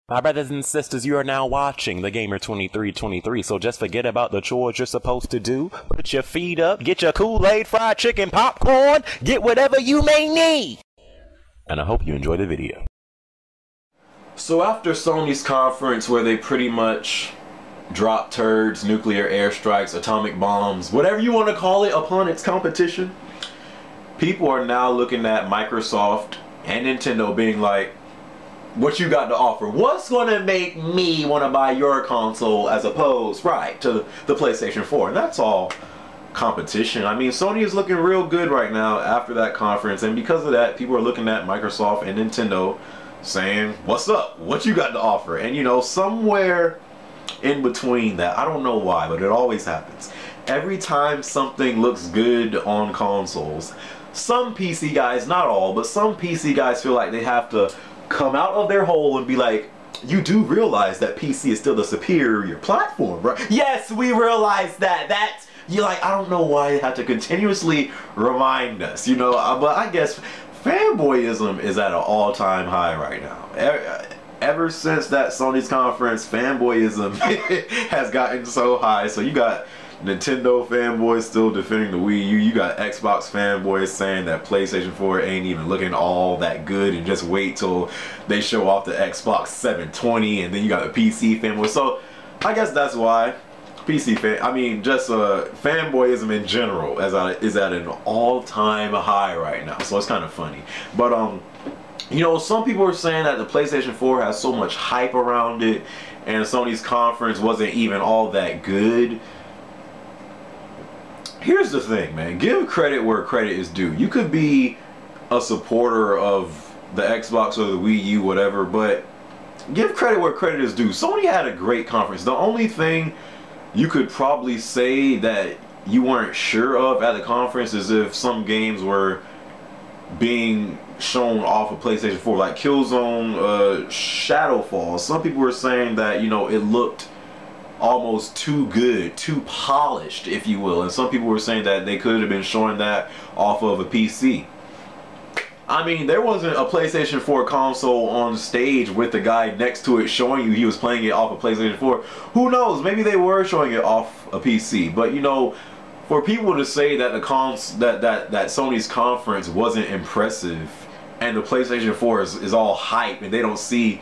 My brothers and sisters, you are now watching the Gamer 2323, so just forget about the chores you're supposed to do. Put your feet up, get your Kool-Aid, fried chicken, popcorn, get whatever you may need. And I hope you enjoy the video. So after Sony's conference where they pretty much dropped turds, nuclear airstrikes, atomic bombs, whatever you want to call it, upon its competition, people are now looking at Microsoft and Nintendo being like, what you got to offer? What's going to make me want to buy your console as opposed, right, to the PlayStation 4? And that's all competition. I mean, Sony is looking real good right now after that conference, and because of that, people are looking at Microsoft and Nintendo saying, what's up? What you got to offer? And you know, somewhere in between that, I don't know why, but it always happens. Every time something looks good on consoles, some PC guys, not all, but some PC guys feel like they have to come out of their hole and be like, you do realize that PC is still the superior platform, right? Yes, we realize that. That's, you're like, I don't know why they have to continuously remind us, you know, but I guess fanboyism is at an all-time high right now. Ever since that Sony's conference, fanboyism has gotten so high. So you got Nintendo fanboys still defending the Wii U. You got Xbox fanboys saying that PlayStation 4 ain't even looking all that good and just wait till they show off the Xbox 720. And then you got the PC fanboys. So I guess that's why fanboyism in general is at an all-time high right now. So it's kind of funny. But you know, some people are saying that the PlayStation 4 has so much hype around it and Sony's conference wasn't even all that good. Here's the thing, man. Give credit where credit is due. You could be a supporter of the Xbox or the Wii U, whatever, but give credit where credit is due. Sony had a great conference. The only thing you could probably say that you weren't sure of at the conference is if some games were being shown off of PlayStation 4, like Killzone, Shadowfall. Some people were saying that, you know, it looked almost too good, too polished, if you will, and some people were saying that they could have been showing that off of a PC. I mean, there wasn't a PlayStation 4 console on stage with the guy next to it showing you he was playing it off of PlayStation 4. Who knows? Maybe they were showing it off a PC. But you know, for people to say that that Sony's conference wasn't impressive and the PlayStation 4 is all hype and they don't see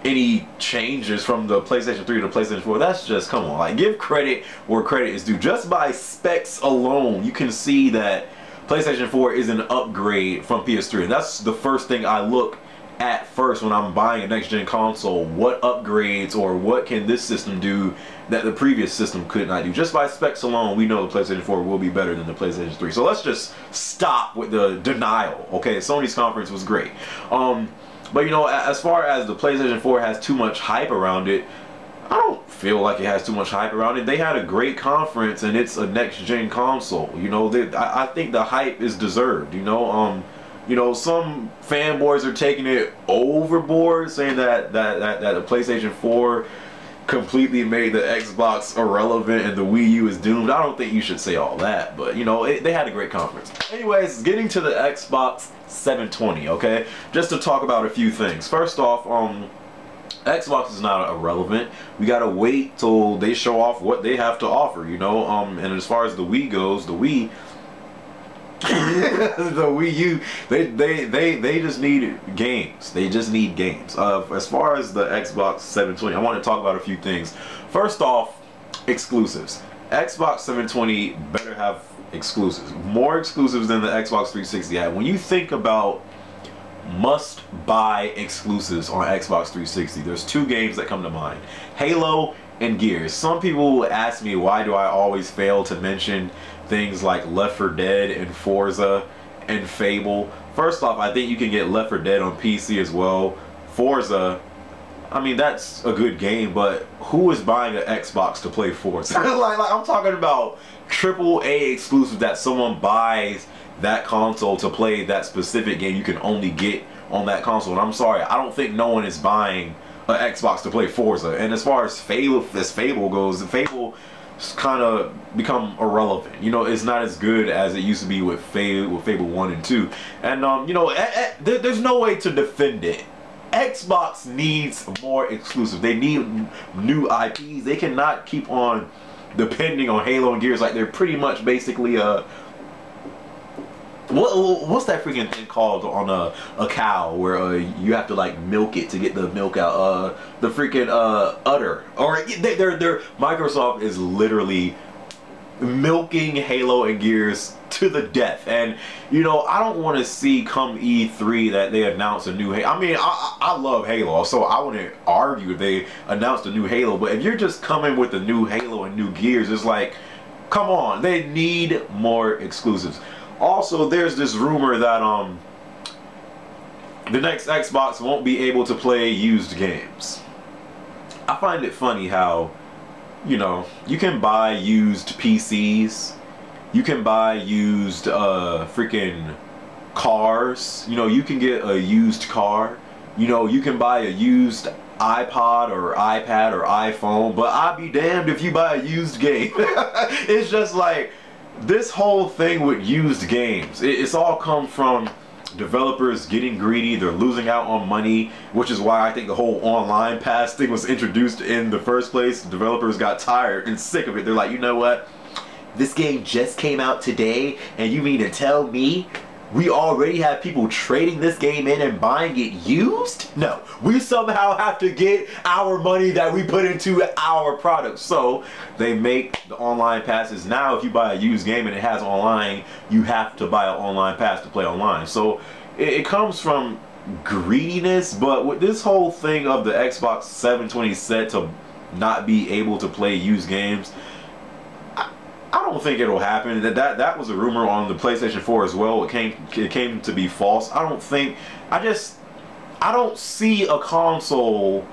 any changes from the PlayStation 3 to the PlayStation 4, that's just, come on, like, give credit where credit is due. Just by specs alone, you can see that PlayStation 4 is an upgrade from PS3, and that's the first thing I look at first when I'm buying a next-gen console. What upgrades or what can this system do that the previous system could not do? Just by specs alone, we know the PlayStation 4 will be better than the PlayStation 3. So let's just stop with the denial, okay? Sony's conference was great. But you know, as far as the PlayStation 4 has too much hype around it, I don't feel like it has too much hype around it. They had a great conference and it's a next-gen console. You know, I think the hype is deserved, you know. You know, some fanboys are taking it overboard, saying that the PlayStation 4 completely made the Xbox irrelevant and the Wii U is doomed. I don't think you should say all that, but you know, they had a great conference. Anyways, getting to the Xbox 720, okay? Just to talk about a few things. First off, Xbox is not irrelevant. We gotta wait till they show off what they have to offer, you know. And as far as the Wii goes, the Wii the Wii U, they just need games. They just need games. As far as the Xbox 720, I want to talk about a few things. First off, exclusives. Xbox 720 better have exclusives. More exclusives than the Xbox 360 had. When you think about must-buy exclusives on Xbox 360, there's two games that come to mind: Halo and Gears. Some people ask me, why do I always fail to mention things like Left 4 Dead and Forza and Fable? First off, I think you can get Left 4 Dead on PC as well. Forza, I mean, that's a good game, but who is buying an Xbox to play Forza? like I'm talking about AAA exclusive that someone buys that console to play that specific game you can only get on that console. And I'm sorry, I don't think no one is buying an Xbox to play Forza. And as far as Fable goes, Fable kind of become irrelevant. You know, it's not as good as it used to be with Fable 1 and 2. And you know, there's no way to defend it Xbox needs more exclusive. They need new IPs. They cannot keep on depending on Halo and Gears. Like, they're pretty much basically what's that freaking thing called on a cow where you have to like milk it to get the milk out? The freaking udder. Or they're Microsoft is literally milking Halo and Gears to the death. And you know, I don't want to see come E3 that they announce a new Halo. I mean, I love Halo, so I wouldn't argue if they announced a new Halo. But if you're just coming with a new Halo and new Gears, it's like, come on, they need more exclusives. Also, there's this rumor that the next Xbox won't be able to play used games. I find it funny how, you know, you can buy used PCs, you can buy used freaking cars, you know, you can get a used car, you know, you can buy a used iPod or iPad or iPhone, but I'd be damned if you buy a used game. It's just like, this whole thing with used games, it's all come from developers getting greedy. They're losing out on money, which is why I think the whole online pass thing was introduced in the first place. Developers got tired and sick of it. They're like, you know what? This game just came out today, and you mean to tell me we already have people trading this game in and buying it used? No, we somehow have to get our money that we put into our product. So they make the online passes. Now if you buy a used game and it has online, you have to buy an online pass to play online. So it comes from greediness. But with this whole thing of the Xbox 720 set to not be able to play used games, I don't think it'll happen. That was a rumor on the PlayStation 4 as well. It came to be false. I don't see a console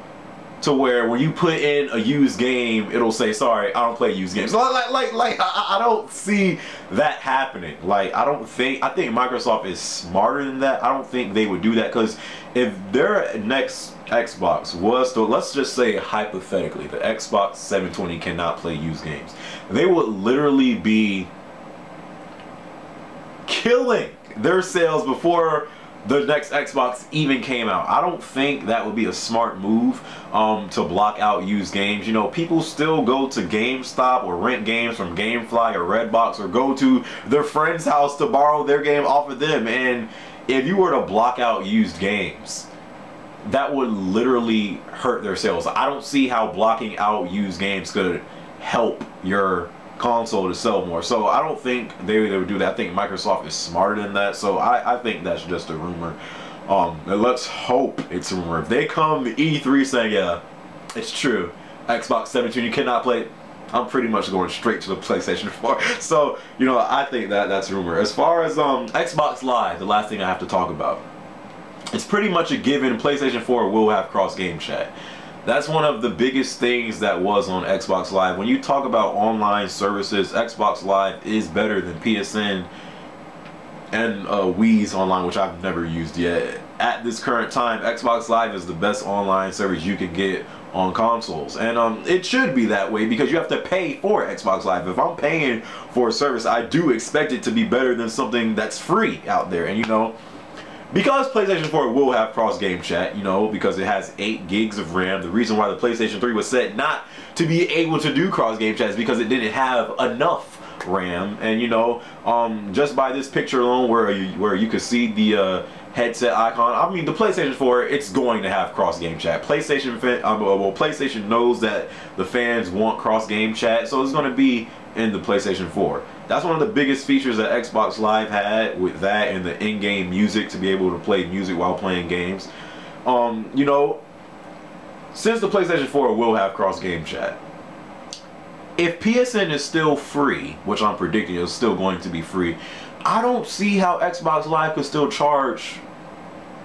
to where when you put in a used game, it'll say, sorry, I don't play used games. I don't see that happening. Like, I think Microsoft is smarter than that. I don't think they would do that, because if their next Xbox was to, let's just say hypothetically, the Xbox 720 cannot play used games, they would literally be killing their sales before the next Xbox even came out. I don't think that would be a smart move to block out used games. You know, people still go to GameStop or rent games from GameFly or Redbox, or go to their friend's house to borrow their game off of them. And if you were to block out used games, that would literally hurt their sales. I don't see how blocking out used games could help your console to sell more. So I don't think they would do that. I think Microsoft is smarter than that. So I think that's just a rumor. And let's hope it's a rumor. If they come to E3 saying, yeah, it's true, Xbox 720 you cannot play, I'm pretty much going straight to the PlayStation 4. So, you know, I think that's a rumor. As far as Xbox Live, the last thing I have to talk about, it's pretty much a given PlayStation 4 will have cross-game chat. That's one of the biggest things that was on Xbox Live. When you talk about online services, Xbox Live is better than PSN and Wii's online, which I've never used yet. At this current time, Xbox Live is the best online service you can get on consoles. And it should be that way, because you have to pay for Xbox Live. If I'm paying for a service, I do expect it to be better than something that's free out there. And you know, because PlayStation 4 will have cross-game chat, you know, because it has 8 gigs of RAM. The reason why the PlayStation 3 was set not to be able to do cross-game chat is because it didn't have enough RAM. And you know, just by this picture alone, where you could see the headset icon, I mean, the PlayStation 4, it's going to have cross-game chat. PlayStation knows that the fans want cross-game chat, so it's going to be in the PlayStation 4. That's one of the biggest features that Xbox Live had, with that and the in-game music, to be able to play music while playing games. You know, since the PlayStation 4 will have cross-game chat, if PSN is still free, which I'm predicting is still going to be free, I don't see how Xbox Live could still charge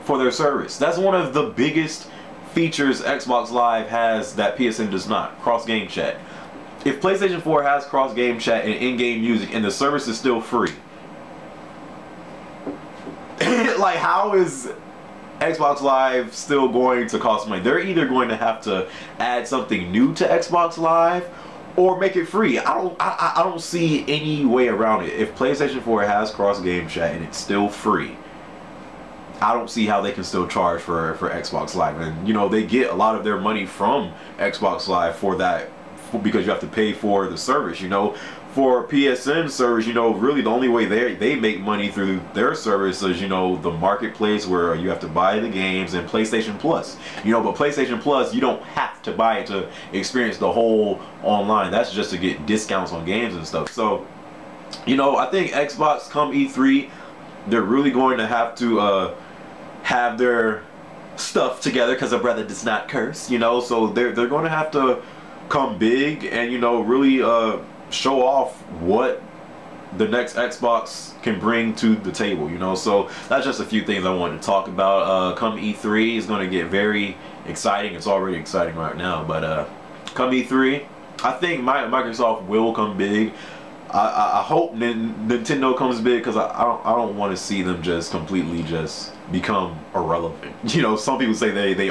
for their service. That's one of the biggest features Xbox Live has that PSN does not, cross-game chat. If PlayStation 4 has cross-game chat and in-game music and the service is still free, like, how is Xbox Live still going to cost money? They're either going to have to add something new to Xbox Live or make it free. I don't see any way around it. If PlayStation 4 has cross-game chat and it's still free, I don't see how they can still charge for Xbox Live. And you know, they get a lot of their money from Xbox Live for that, because you have to pay for the service. You know, for PSN service, you know, really the only way they make money through their service is, you know, the marketplace where you have to buy the games, and PlayStation Plus. You know, but PlayStation Plus, you don't have to buy it to experience the whole online. That's just to get discounts on games and stuff. So, you know, I think Xbox come E3, they're really going to have their stuff together, because a brother does not curse, you know. So they're going to have to come big and, you know, really show off what the next Xbox can bring to the table, you know. So that's just a few things I wanted to talk about. Come E3 is going to get very exciting. It's already exciting right now, but come E3, I think Microsoft will come big. I hope Nintendo comes big, because I don't want to see them just completely just become irrelevant. You know, some people say they're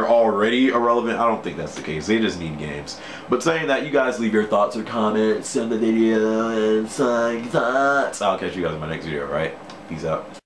already irrelevant. I don't think that's the case. They just need games. But saying that, you guys leave your thoughts or comments in the video and thoughts. I'll catch you guys in my next video, right? Peace out.